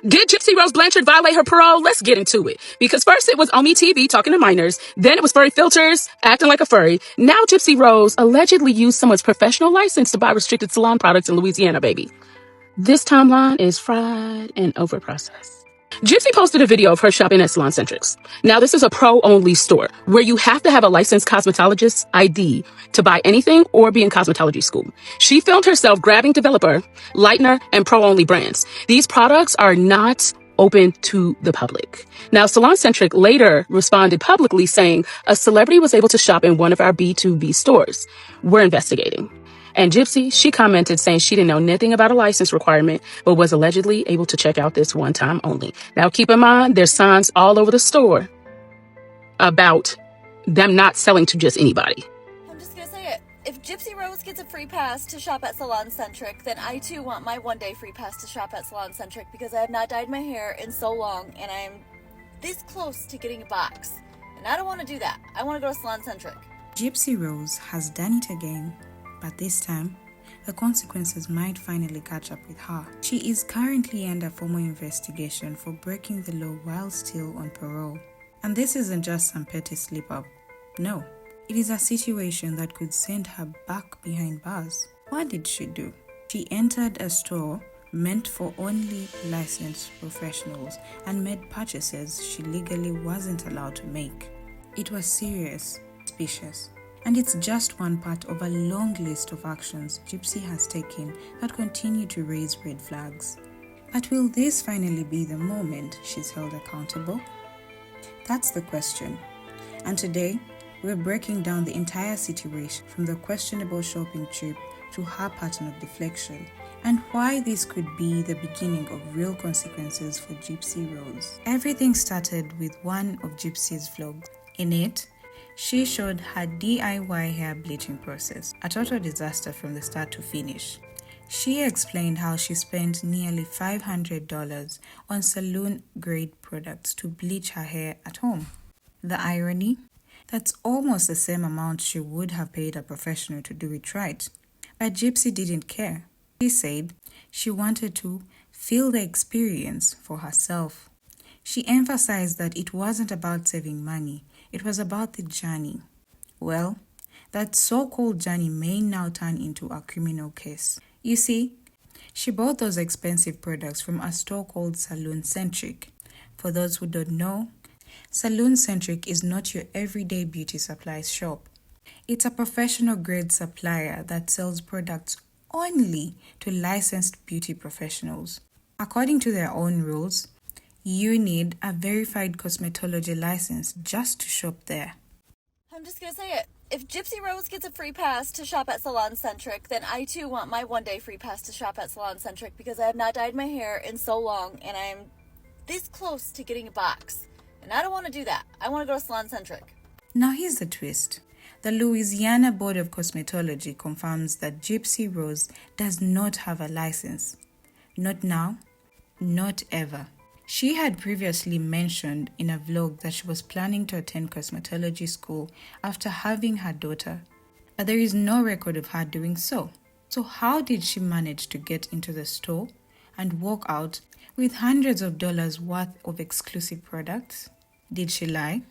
Did Gypsy Rose Blanchard violate her parole? Let's get into it. Because first it was Omi TV talking to minors. Then it was furry filters acting like a furry. Now Gypsy Rose allegedly used someone's professional license to buy restricted salon products in Louisiana, baby. This timeline is fried and overprocessed. Gypsy posted a video of her shopping at Salon Centrics. Now, this is a pro-only store where you have to have a licensed cosmetologist ID to buy anything or be in cosmetology school. She filmed herself grabbing developer, lightener, and pro-only brands. These products are not open to the public. Now, Salon Centric later responded publicly saying a celebrity was able to shop in one of our B2B stores. We're investigating. And Gypsy, she commented saying she didn't know nothing about a license requirement, but was allegedly able to check out this one time only. Now, keep in mind, there's signs all over the store about them not selling to just anybody. I'm just gonna say it. If Gypsy Rose gets a free pass to shop at Salon Centric, then I too want my one-day free pass to shop at Salon Centric because I have not dyed my hair in so long and I'm this close to getting a box. And I don't want to do that. I want to go to Salon Centric. Gypsy Rose has done it again. But this time, the consequences might finally catch up with her. She is currently under formal investigation for breaking the law while still on parole. And this isn't just some petty slip-up. No, it is a situation that could send her back behind bars. What did she do? She entered a store meant for only licensed professionals and made purchases she legally wasn't allowed to make. It was serious, suspicious. And it's just one part of a long list of actions Gypsy has taken that continue to raise red flags. But will this finally be the moment she's held accountable? That's the question. And today, we're breaking down the entire situation from the questionable shopping trip to her pattern of deflection and why this could be the beginning of real consequences for Gypsy Rose. Everything started with one of Gypsy's vlogs. In it, she showed her DIY hair bleaching process, a total disaster from the start to finish. She explained how she spent nearly $500 on salon-grade products to bleach her hair at home. The irony? That's almost the same amount she would have paid a professional to do it right. But Gypsy didn't care. She said she wanted to feel the experience for herself. She emphasized that it wasn't about saving money. It was about the journey. Well, that so-called journey may now turn into a criminal case. You see, she bought those expensive products from a store called Salon Centric. For those who don't know, Salon Centric is not your everyday beauty supplies shop. It's a professional-grade supplier that sells products only to licensed beauty professionals. According to their own rules, you need a verified cosmetology license just to shop there. I'm just gonna say it. If Gypsy Rose gets a free pass to shop at Salon Centric, then I too want my one-day free pass to shop at Salon Centric because I have not dyed my hair in so long and I'm this close to getting a box. And I don't want to do that. I want to go to Salon Centric. Now here's the twist. The Louisiana Board of Cosmetology confirms that Gypsy Rose does not have a license. Not now, not ever. She had previously mentioned in a vlog that she was planning to attend cosmetology school after having her daughter, but there is no record of her doing so. So how did she manage to get into the store and walk out with hundreds of dollars worth of exclusive products? Did she lie?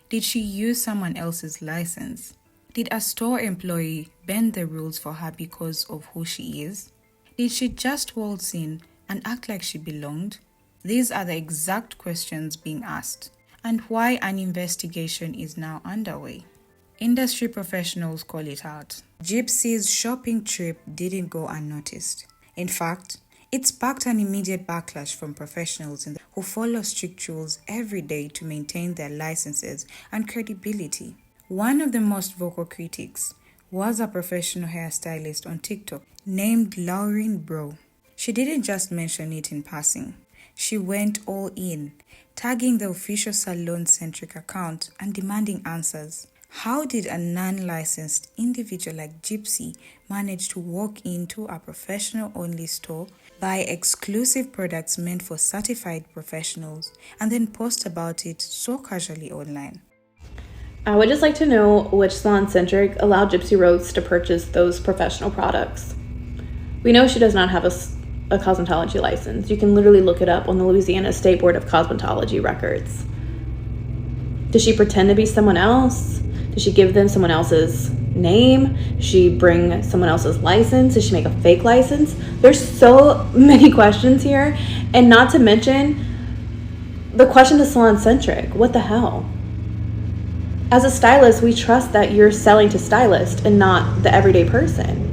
Did she use someone else's license? Did a store employee bend the rules for her because of who she is? Did she just waltz in and act like she belonged? These are the exact questions being asked, and why an investigation is now underway. Industry professionals call it out. Gypsy's shopping trip didn't go unnoticed. In fact, it sparked an immediate backlash from professionals who follow strict rules every day to maintain their licenses and credibility. One of the most vocal critics was a professional hairstylist on TikTok named Lauren Bro. She didn't just mention it in passing. She went all in, tagging the official Salon-centric account and demanding answers. How did a non-licensed individual like Gypsy manage to walk into a professional-only store, buy exclusive products meant for certified professionals, and then post about it so casually online? I would just like to know which Salon Centric allowed Gypsy Rose to purchase those professional products. We know she does not have a a cosmetology license. You can literally look it up on the Louisiana State Board of Cosmetology records. Does she pretend to be someone else? Does she give them someone else's name? Does she bring someone else's license? Does she make a fake license? There's so many questions here. And not to mention the question to salon centric. What the hell? As a stylist, we trust that you're selling to stylists and not the everyday person.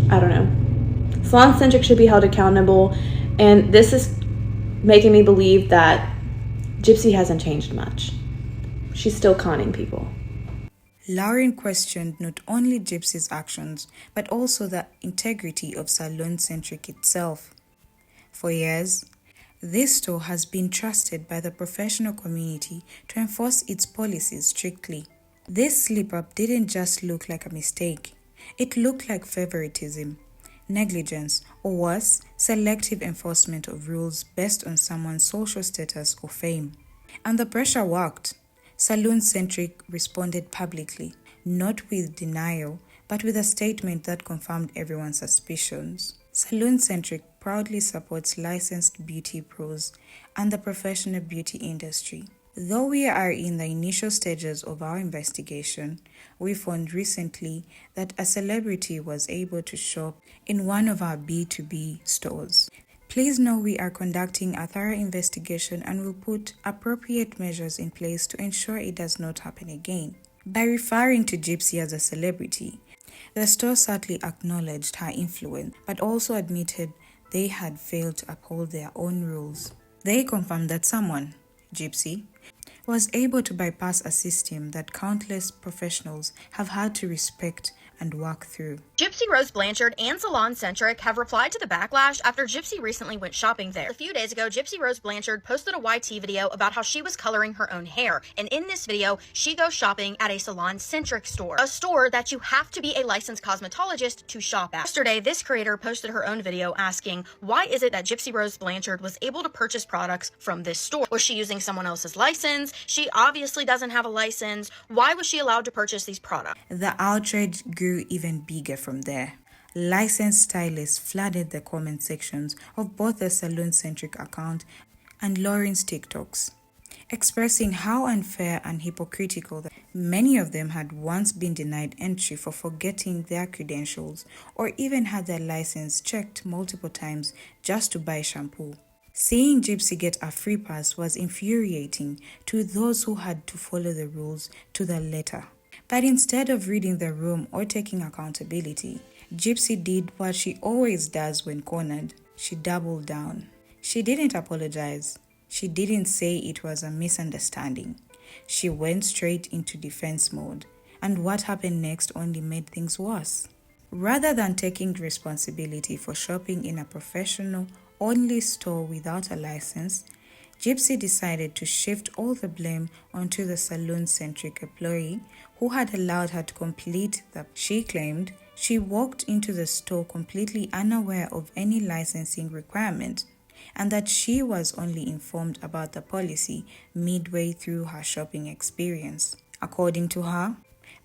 I don't know. Salon centric should be held accountable. And this is making me believe that Gypsy hasn't changed much. She's still conning people. Lauren questioned not only Gypsy's actions, but also the integrity of Salon Centric itself. For years, this store has been trusted by the professional community to enforce its policies strictly. This slip-up didn't just look like a mistake. It looked like favoritism, negligence, or worse, selective enforcement of rules based on someone's social status or fame. And the pressure worked. Salon Centric responded publicly, not with denial, but with a statement that confirmed everyone's suspicions. Salon Centric proudly supports licensed beauty pros and the professional beauty industry. Though we are in the initial stages of our investigation, we found recently that a celebrity was able to shop in one of our B2B stores. Please know we are conducting a thorough investigation and will put appropriate measures in place to ensure it does not happen again. By referring to Gypsy as a celebrity, the store certainly acknowledged her influence, but also admitted they had failed to uphold their own rules. They confirmed that someone, Gypsy, was able to bypass a system that countless professionals have had to respect and work through. Gypsy Rose Blanchard and Salon Centric have replied to the backlash after Gypsy recently went shopping there. A few days ago, Gypsy Rose Blanchard posted a YT video about how she was coloring her own hair. And in this video, she goes shopping at a Salon Centric store, a store that you have to be a licensed cosmetologist to shop at. Yesterday, this creator posted her own video asking, why is it that Gypsy Rose Blanchard was able to purchase products from this store? Was she using someone else's license? She obviously doesn't have a license. Why was she allowed to purchase these products? The outrage grew even bigger from there. Licensed stylists flooded the comment sections of both the Salon Centric account and Lauren's TikToks, expressing how unfair and hypocritical that many of them had once been denied entry for forgetting their credentials or even had their license checked multiple times just to buy shampoo. Seeing Gypsy get a free pass was infuriating to those who had to follow the rules to the letter. But instead of reading the room or taking accountability, Gypsy did what she always does when cornered. She doubled down. She didn't apologize. She didn't say it was a misunderstanding. She went straight into defense mode, and what happened next only made things worse. Rather than taking responsibility for shopping in a professional-only store without a license, Gypsy decided to shift all the blame onto the salon-centric employee who had allowed her to complete the. She claimed she walked into the store completely unaware of any licensing requirement and that she was only informed about the policy midway through her shopping experience. According to her,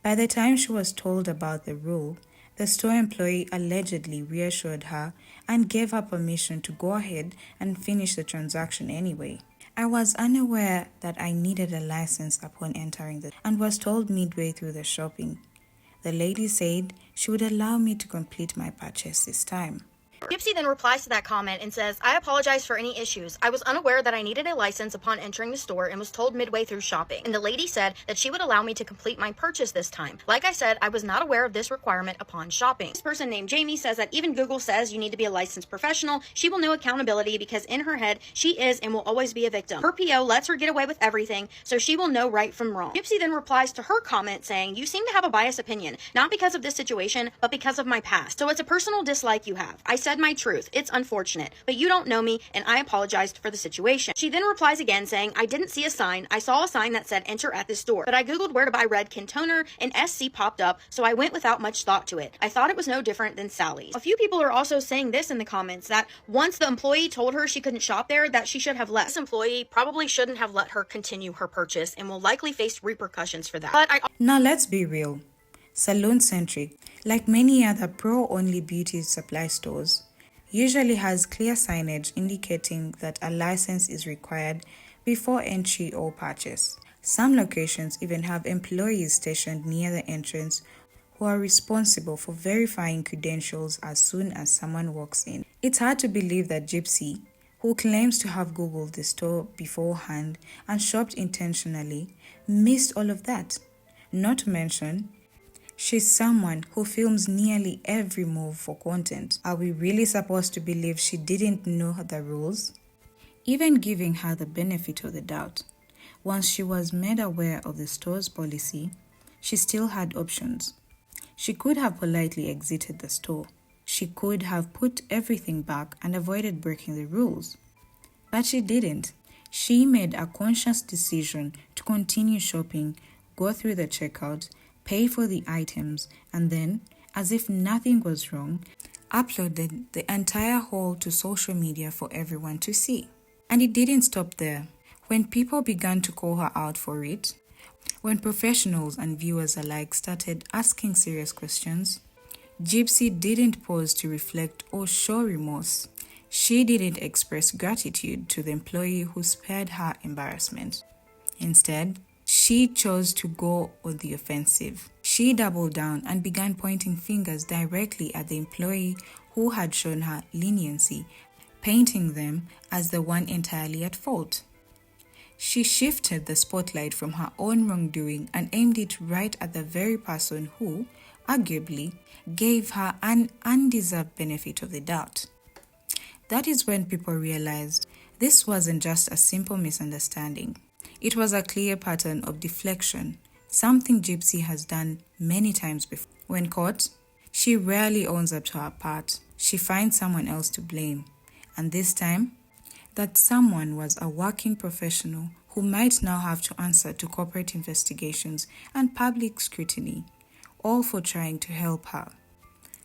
by the time she was told about the rule, the store employee allegedly reassured her and gave her permission to go ahead and finish the transaction anyway. I was unaware that I needed a license upon entering and was told midway through the shopping. The lady said she would allow me to complete my purchase this time. Gypsy then replies to that comment and says, I apologize for any issues. I was unaware that I needed a license upon entering the store and was told midway through shopping. And the lady said that she would allow me to complete my purchase this time. Like I said, I was not aware of this requirement upon shopping. This person named Jamie says that even Google says you need to be a licensed professional. She will know accountability because in her head, she is and will always be a victim. Her PO lets her get away with everything, so she will know right from wrong. Gypsy then replies to her comment saying, you seem to have a biased opinion, not because of this situation, but because of my past. So it's a personal dislike you have. I said my truth. It's unfortunate, but you don't know me and I apologized for the situation. She then replies again saying, I didn't see a sign. I saw a sign that said enter at this store, but I Googled where to buy Redken toner and SC popped up, so I went without much thought to it. I thought it was no different than Sally's. A few people are also saying this in the comments, that once the employee told her she couldn't shop there, that she should have left. This employee probably shouldn't have let her continue her purchase and will likely face repercussions for that. Now let's be real. Salon-centric, like many other pro-only beauty supply stores, usually has clear signage indicating that a license is required before entry or purchase. Some locations even have employees stationed near the entrance who are responsible for verifying credentials as soon as someone walks in. It's hard to believe that Gypsy, who claims to have Googled the store beforehand and shopped intentionally, missed all of that. Not to mention, she's someone who films nearly every move for content. Are we really supposed to believe she didn't know the rules? Even giving her the benefit of the doubt, once she was made aware of the store's policy, she still had options. She could have politely exited the store. She could have put everything back and avoided breaking the rules. But she didn't. She made a conscious decision to continue shopping, go through the checkout, pay for the items, and then, as if nothing was wrong, uploaded the entire haul to social media for everyone to see. And it didn't stop there. When people began to call her out for it, when professionals and viewers alike started asking serious questions, Gypsy didn't pause to reflect or show remorse. She didn't express gratitude to the employee who spared her embarrassment. Instead, she chose to go on the offensive. She doubled down and began pointing fingers directly at the employee who had shown her leniency, painting them as the one entirely at fault. She shifted the spotlight from her own wrongdoing and aimed it right at the very person who, arguably, gave her an undeserved benefit of the doubt. That is when people realized this wasn't just a simple misunderstanding. It was a clear pattern of deflection, something Gypsy has done many times before. When caught, she rarely owns up to her part. She finds someone else to blame. And this time, that someone was a working professional who might now have to answer to corporate investigations and public scrutiny, all for trying to help her.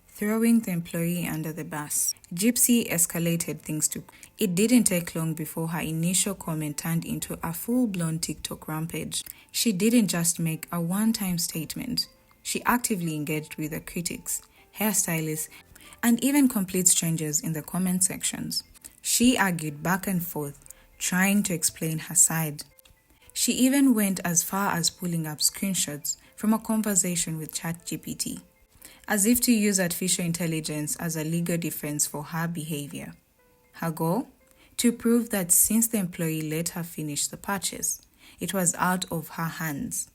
Throwing the employee under the bus, Gypsy escalated things too. It didn't take long before her initial comment turned into a full-blown TikTok rampage. She didn't just make a one-time statement. She actively engaged with the critics, hairstylists, and even complete strangers in the comment sections. She argued back and forth, trying to explain her side. She even went as far as pulling up screenshots from a conversation with ChatGPT, as if to use artificial intelligence as a legal defense for her behavior. Her goal? To prove that since the employee let her finish the purchase, it was out of her hands.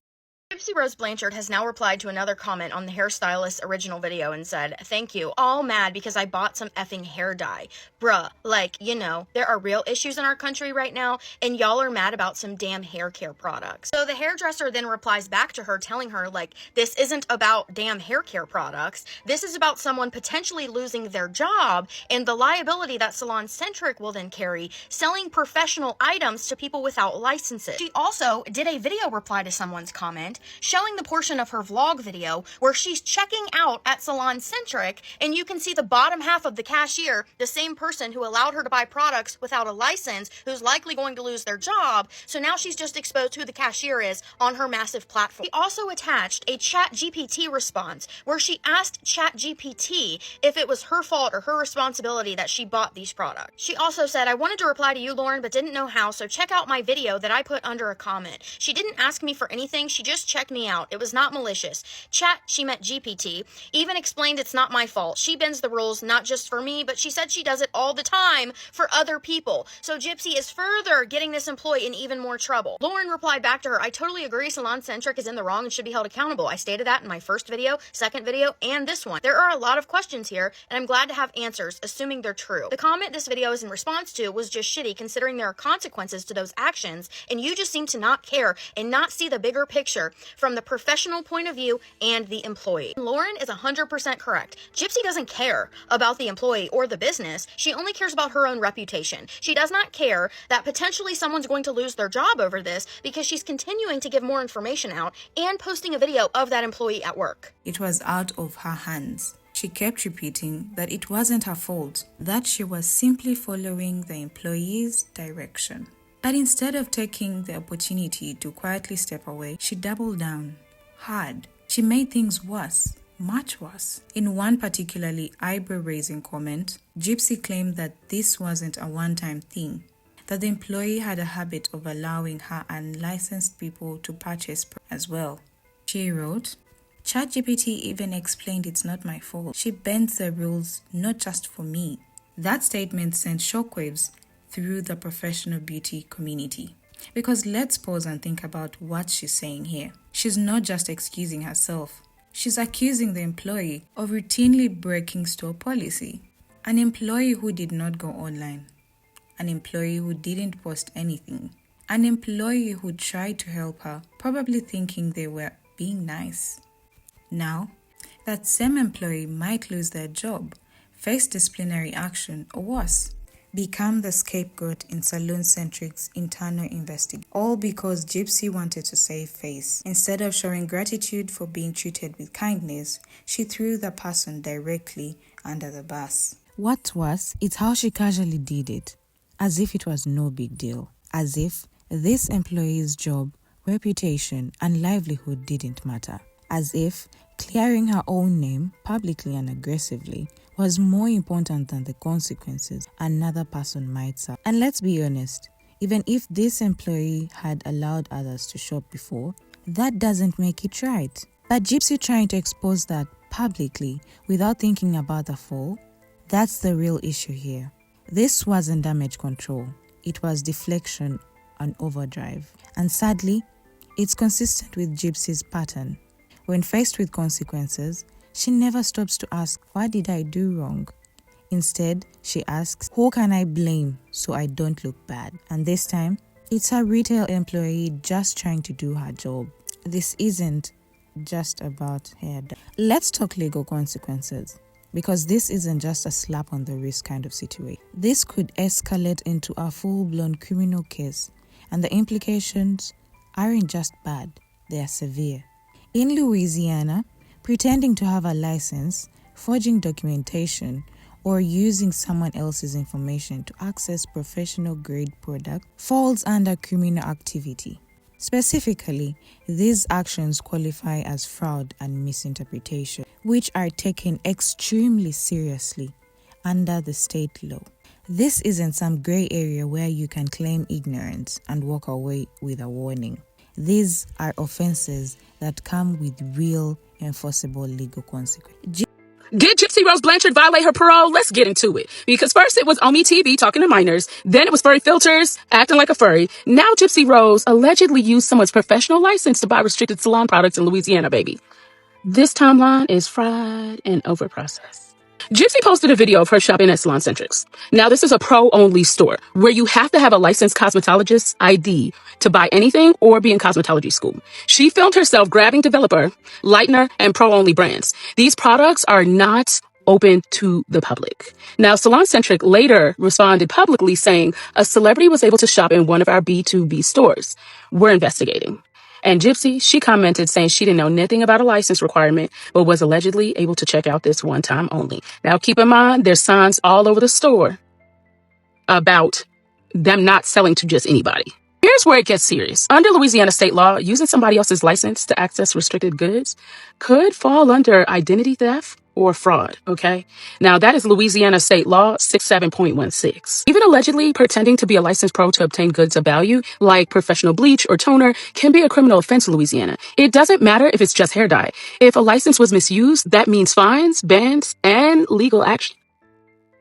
Gypsy Rose Blanchard has now replied to another comment on the hairstylist's original video and said, "Thank you, all mad because I bought some effing hair dye. Bruh, like, you know, there are real issues in our country right now, and y'all are mad about some damn hair care products." So the hairdresser then replies back to her telling her, like, this isn't about damn hair care products. This is about someone potentially losing their job and the liability that Salon Centric will then carry selling professional items to people without licenses. She also did a video reply to someone's comment showing the portion of her vlog video where she's checking out at Salon Centric, and you can see the bottom half of the cashier, the same person who allowed her to buy products without a license, who's likely going to lose their job. So now she's just exposed who the cashier is on her massive platform. She also attached a ChatGPT response where she asked ChatGPT if it was her fault or her responsibility that she bought these products. She also said, "I wanted to reply to you, Lauren, but didn't know how, so check out my video that I put under a comment. She didn't ask me for anything, she just checked me out. It was not malicious. Chat," she meant GPT, "even explained it's not my fault. She bends the rules, not just for me, but she said she does it all the time for other people." So Gypsy is further getting this employee in even more trouble. Lauren replied back to her, "I totally agree Salon Centric is in the wrong and should be held accountable. I stated that in my first video, second video, and this one. There are a lot of questions here, and I'm glad to have answers, assuming they're true. The comment this video is in response to was just shitty considering there are consequences to those actions, and you just seem to not care and not see the bigger picture from the professional point of view and the employee." Lauren is 100% correct. Gypsy doesn't care about the employee or the business. She only cares about her own reputation. She does not care that potentially someone's going to lose their job over this because she's continuing to give more information out and posting a video of that employee at work. It was out of her hands. She kept repeating that it wasn't her fault, that she was simply following the employee's direction. But instead of taking the opportunity to quietly step away, she doubled down, hard, She made things worse, much worse. In one particularly eyebrow-raising comment, Gypsy claimed that this wasn't a one-time thing, that the employee had a habit of allowing her unlicensed people to purchase as well. She wrote, ChatGPT even explained it's not my fault. She bends the rules not just for me. That statement sent shockwaves through the professional beauty community. Because let's pause and think about what she's saying here. She's not just excusing herself. She's accusing the employee of routinely breaking store policy. An employee who did not go online. An employee who didn't post anything. An employee who tried to help her, probably thinking they were being nice. Now, that same employee might lose their job, face disciplinary action, or worse, become the scapegoat in Salon-Centric's internal investigation. All because Gypsy wanted to save face. Instead of showing gratitude for being treated with kindness, she threw the person directly under the bus. What's worse, it's how she casually did it, as if it was no big deal, as if this employee's job, reputation, and livelihood didn't matter, as if clearing her own name publicly and aggressively was more important than the consequences another person might suffer. And let's be honest, even if this employee had allowed others to shop before, that doesn't make it right. But Gypsy trying to expose that publicly without thinking about the fall, that's the real issue here. This wasn't damage control, it was deflection and overdrive. And sadly, it's consistent with Gypsy's pattern. When faced with consequences, she never stops to ask, what did I do wrong? Instead, she asks, who can I blame so I don't look bad? And this time, it's a retail employee just trying to do her job. This isn't just about hair. Let's talk legal consequences, because this isn't just a slap on the wrist kind of situation. This could escalate into a full-blown criminal case, and the implications aren't just bad, they are severe. In Louisiana, pretending to have a license, forging documentation, or using someone else's information to access professional-grade product falls under criminal activity. Specifically, these actions qualify as fraud and misinterpretation, which are taken extremely seriously under the state law. This isn't some gray area where you can claim ignorance and walk away with a warning. These are offenses that come with real enforceable legal consequences. Did Gypsy Rose Blanchard violate her parole? Let's get into it. Because first it was Omi TV talking to minors, then it was furry filters acting like a furry. Now Gypsy Rose allegedly used someone's professional license to buy restricted salon products in Louisiana, baby. This timeline is fried and overprocessed. Gypsy posted a video of her shopping at salon-centrics. Now, this is a pro-only store where you have to have a licensed cosmetologist's ID to buy anything or be in cosmetology school. She filmed herself grabbing developer, lightener, and pro-only brands. These products are not open to the public. Now, Salon-Centric later responded publicly saying a celebrity was able to shop in one of our B2B stores. We're investigating. And Gypsy, she commented saying she didn't know nothing about a license requirement, but was allegedly able to check out this one time only. Now, keep in mind, there's signs all over the store about them not selling to just anybody. Here's where it gets serious. Under Louisiana state law, using somebody else's license to access restricted goods could fall under identity theft or fraud, okay? Now, that is Louisiana state law 67.16. Even allegedly pretending to be a licensed pro to obtain goods of value, like professional bleach or toner, can be a criminal offense in Louisiana. It doesn't matter if it's just hair dye. If a license was misused, that means fines, bans, and legal action.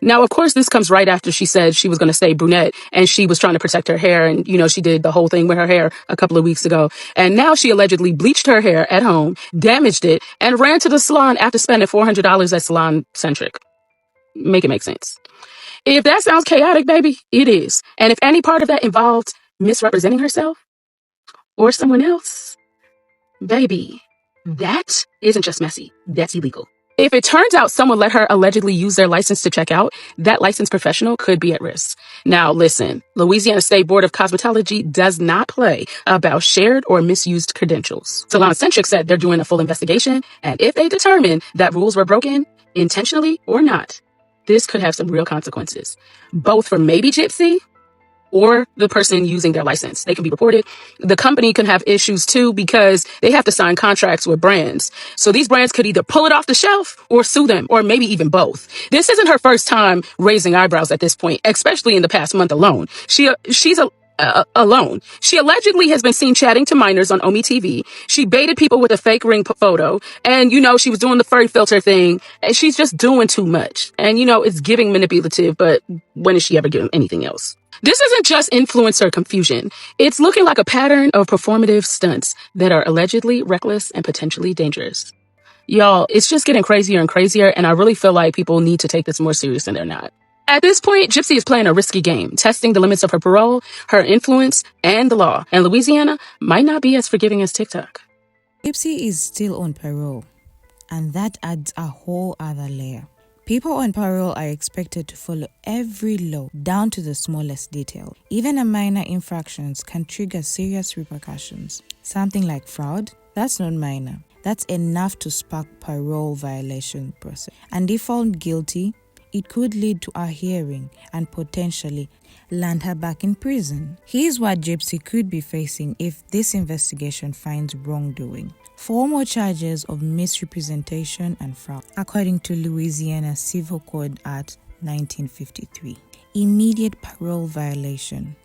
Now, of course, this comes right after she said she was going to stay brunette and she was trying to protect her hair. And, you know, she did the whole thing with her hair a couple of weeks ago. And now she allegedly bleached her hair at home, damaged it, and ran to the salon after spending $400 at Salon-Centric. Make it make sense. If that sounds chaotic, baby, it is. And if any part of that involved misrepresenting herself or someone else, baby, that isn't just messy. That's illegal. If it turns out someone let her allegedly use their license to check out, that licensed professional could be at risk. Now, listen, Louisiana State Board of Cosmetology does not play about shared or misused credentials. Salon-Centric said they're doing a full investigation, and if they determine that rules were broken, intentionally or not, this could have some real consequences, both for maybe Gypsy or the person using their license. They can be reported. The company can have issues too because they have to sign contracts with brands. So these brands could either pull it off the shelf or sue them, or maybe even both. This isn't her first time raising eyebrows at this point, especially in the past month alone. She's alone. She allegedly has been seen chatting to minors on Omi TV. She baited people with a fake ring photo. And, she was doing the furry filter thing. And she's just doing too much. And, it's giving manipulative, but when is she ever giving anything else? This isn't just influencer confusion. It's looking like a pattern of performative stunts that are allegedly reckless and potentially dangerous. Y'all, it's just getting crazier and crazier, and I really feel like people need to take this more serious than they're not. At this point, Gypsy is playing a risky game, testing the limits of her parole, her influence, and the law. And Louisiana might not be as forgiving as TikTok. Gypsy is still on parole, and that adds a whole other layer. People on parole are expected to follow every law down to the smallest detail. Even a minor infractions can trigger serious repercussions. Something like fraud, that's not minor. That's enough to spark parole violation process. And if found guilty, it could lead to a hearing and potentially land her back in prison. Here's what Gypsy could be facing if this investigation finds wrongdoing. 4 more charges of misrepresentation and fraud, according to Louisiana Civil Code Act 1953. Immediate parole violation,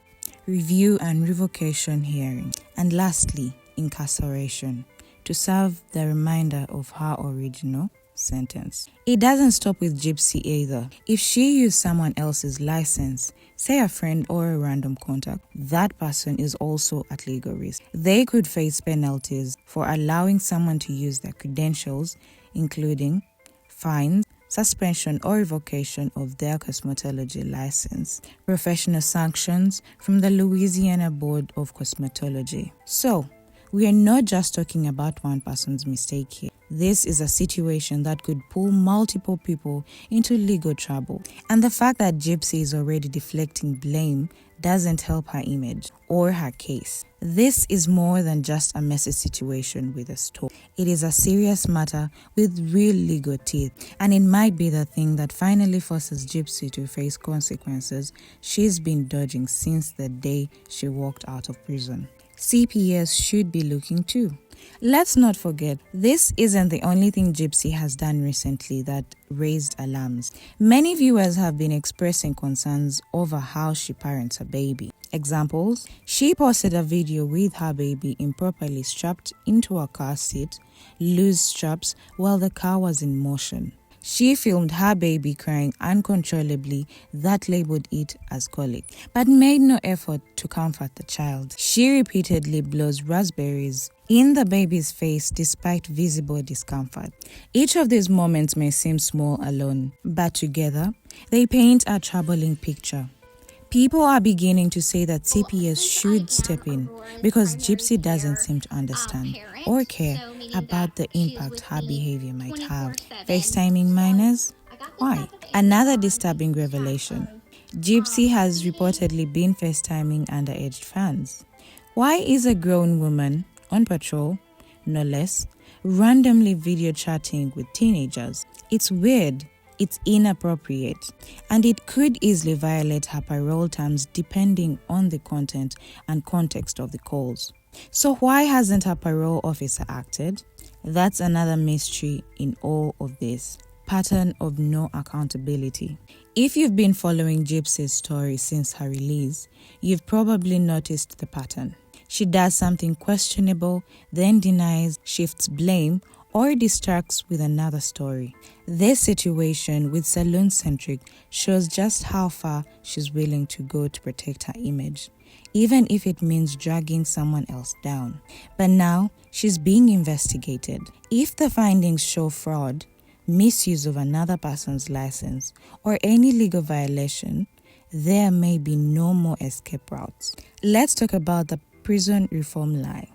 review and revocation hearing, and lastly, incarceration, to serve the remainder of her original sentence. It doesn't stop with Gypsy either. If she used someone else's license, say a friend or a random contact, that person is also at legal risk. They could face penalties for allowing someone to use their credentials, including fines, suspension or revocation of their cosmetology license, professional sanctions from the Louisiana Board of Cosmetology. So, we are not just talking about one person's mistake here. This is a situation that could pull multiple people into legal trouble. And the fact that Gypsy is already deflecting blame doesn't help her image or her case. This is more than just a messy situation with a story. It is a serious matter with real legal teeth, and it might be the thing that finally forces Gypsy to face consequences she's been dodging since the day she walked out of prison. CPS should be looking too. Let's not forget, this isn't the only thing Gypsy has done recently that raised alarms. Many viewers have been expressing concerns over how she parents her baby. Examples: she posted a video with her baby improperly strapped into a car seat, loose straps, while the car was in motion. She filmed her baby crying uncontrollably that labeled it as colic, but made no effort to comfort the child. She repeatedly blows raspberries in the baby's face despite visible discomfort. Each of these moments may seem small alone, but together, they paint a troubling picture. People are beginning to say that CPS should step in because Gypsy doesn't seem to understand or care about the impact her behavior might have. FaceTiming minors? Why? Another disturbing revelation. Gypsy has reportedly been FaceTiming underage fans. Why is a grown woman on patrol, no less, randomly video chatting with teenagers? It's weird. It's inappropriate, and it could easily violate her parole terms depending on the content and context of the calls. So why hasn't her parole officer acted? That's another mystery in all of this. Pattern of no accountability. If you've been following Gypsy's story since her release, you've probably noticed the pattern. She does something questionable, then denies, shifts blame, or distracts with another story. This situation with Salon-centric shows just how far she's willing to go to protect her image, even if it means dragging someone else down. But now, she's being investigated. If the findings show fraud, misuse of another person's license, or any legal violation, there may be no more escape routes. Let's talk about the prison reform lie.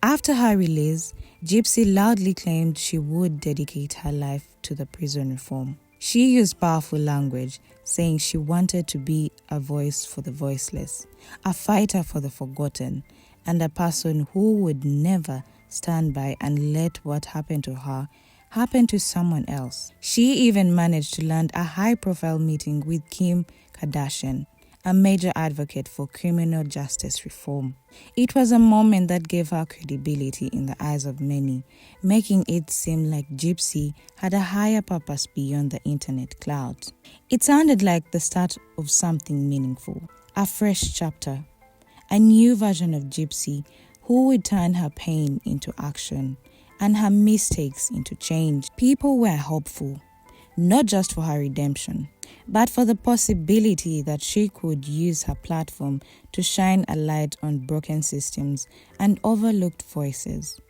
After her release, Gypsy loudly claimed she would dedicate her life to the prison reform. She used powerful language, saying she wanted to be a voice for the voiceless, a fighter for the forgotten, and a person who would never stand by and let what happened to her happen to someone else. She even managed to land a high-profile meeting with Kim Kardashian, a major advocate for criminal justice reform. It was a moment that gave her credibility in the eyes of many, making it seem like Gypsy had a higher purpose beyond the internet cloud. It sounded like the start of something meaningful, a fresh chapter, a new version of Gypsy who would turn her pain into action and her mistakes into change. People were hopeful, not just for her redemption, but for the possibility that she could use her platform to shine a light on broken systems and overlooked voices.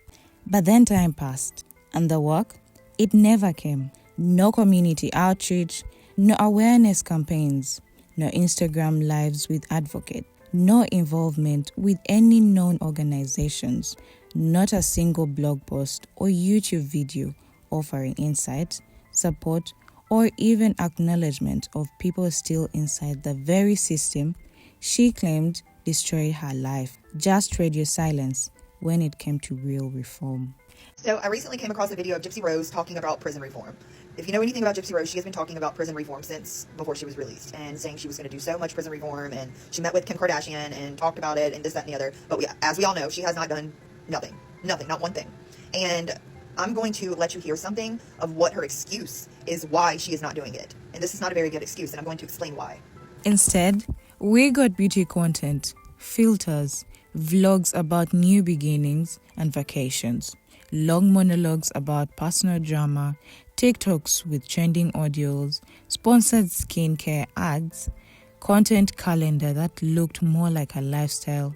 But then time passed, and the work, it never came. No community outreach, no awareness campaigns, no Instagram lives with advocates, no involvement with any known organizations, not a single blog post or YouTube video offering insight, support, or even acknowledgement of people still inside the very system she claimed destroyed her life. Just radio silence when it came to real reform. So I recently came across a video of Gypsy Rose talking about prison reform. If you know anything about Gypsy Rose, she has been talking about prison reform since before she was released and saying she was going to do so much prison reform, and she met with Kim Kardashian and talked about it and this, that, and the other. But as we all know, she has not done nothing, not one thing. And I'm going to let you hear something of what her excuse is why she is not doing it. And this is not a very good excuse, and I'm going to explain why. Instead, we got beauty content, filters, vlogs about new beginnings and vacations, long monologues about personal drama, TikToks with trending audios, sponsored skincare ads, content calendar that looked more like a lifestyle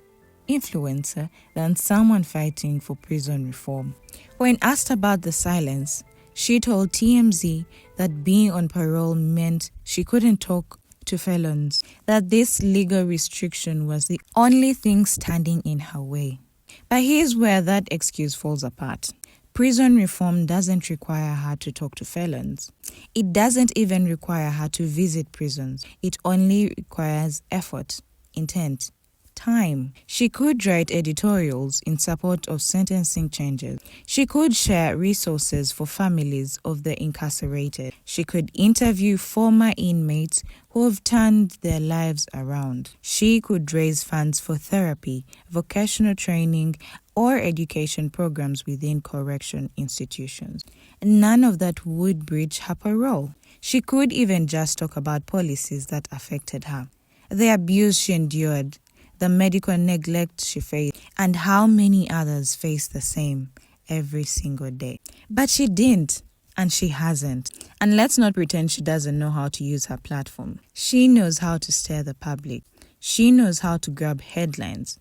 influencer than someone fighting for prison reform. When asked about the silence, she told TMZ that being on parole meant she couldn't talk to felons, that this legal restriction was the only thing standing in her way. But here's where that excuse falls apart. Prison reform doesn't require her to talk to felons. It doesn't even require her to visit prisons. It only requires effort, intent, time. She could write editorials in support of sentencing changes. She could share resources for families of the incarcerated. She could interview former inmates who have turned their lives around. She could raise funds for therapy, vocational training, or education programs within correction institutions. None of that would breach her parole. She could even just talk about policies that affected her, the abuse she endured, the medical neglect she faced, and how many others face the same every single day. But she didn't, and she hasn't. And let's not pretend she doesn't know how to use her platform. She knows how to stir the public. She knows how to grab headlines.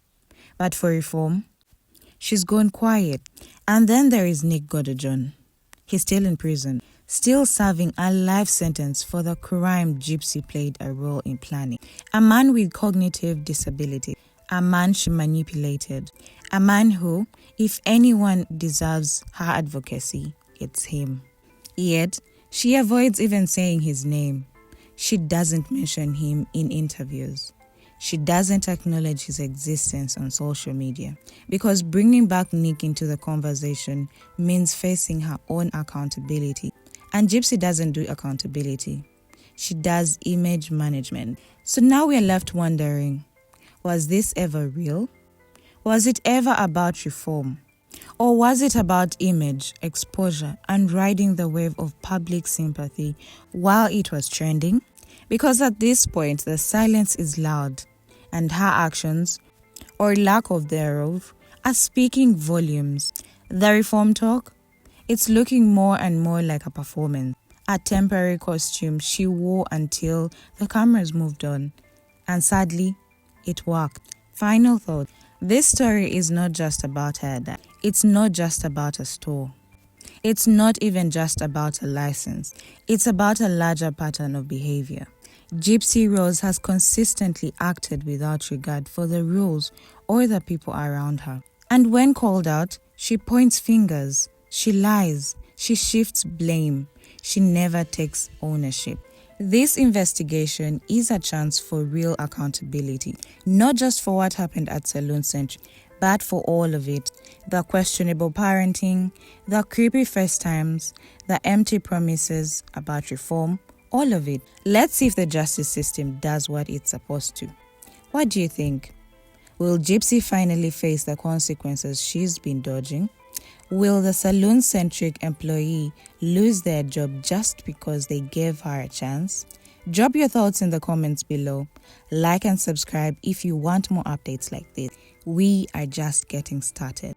But for reform, she's gone quiet. And then there is Nick Godejohn. He's still in prison, still serving a life sentence for the crime Gypsy played a role in planning. A man with cognitive disability, a man she manipulated, a man who, if anyone deserves her advocacy, it's him. Yet, she avoids even saying his name. She doesn't mention him in interviews. She doesn't acknowledge his existence on social media, because bringing back Nick into the conversation means facing her own accountability. And Gypsy doesn't do accountability. She does image management. So now we're left wondering, was this ever real? Was it ever about reform? Or was it about image, exposure, and riding the wave of public sympathy while it was trending? Because at this point, the silence is loud, and her actions, or lack of thereof, are speaking volumes. The reform talk? It's looking more and more like a performance, a temporary costume she wore until the cameras moved on. And sadly, it worked. Final thought. This story is not just about her. It's not just about a store. It's not even just about a license. It's about a larger pattern of behavior. Gypsy Rose has consistently acted without regard for the rules or the people around her. And when called out, she points fingers, she lies, she shifts blame, she never takes ownership. This investigation is a chance for real accountability, not just for what happened at Salon Century, but for all of it. The questionable parenting, the creepy first times, the empty promises about reform, All of it. Let's see if the justice system does what it's supposed to. What do you think? Will Gypsy finally face the consequences she's been dodging? Will the salon-centric employee lose their job just because they gave her a chance? Drop your thoughts in the comments below. Like and subscribe if you want more updates like this. We are just getting started.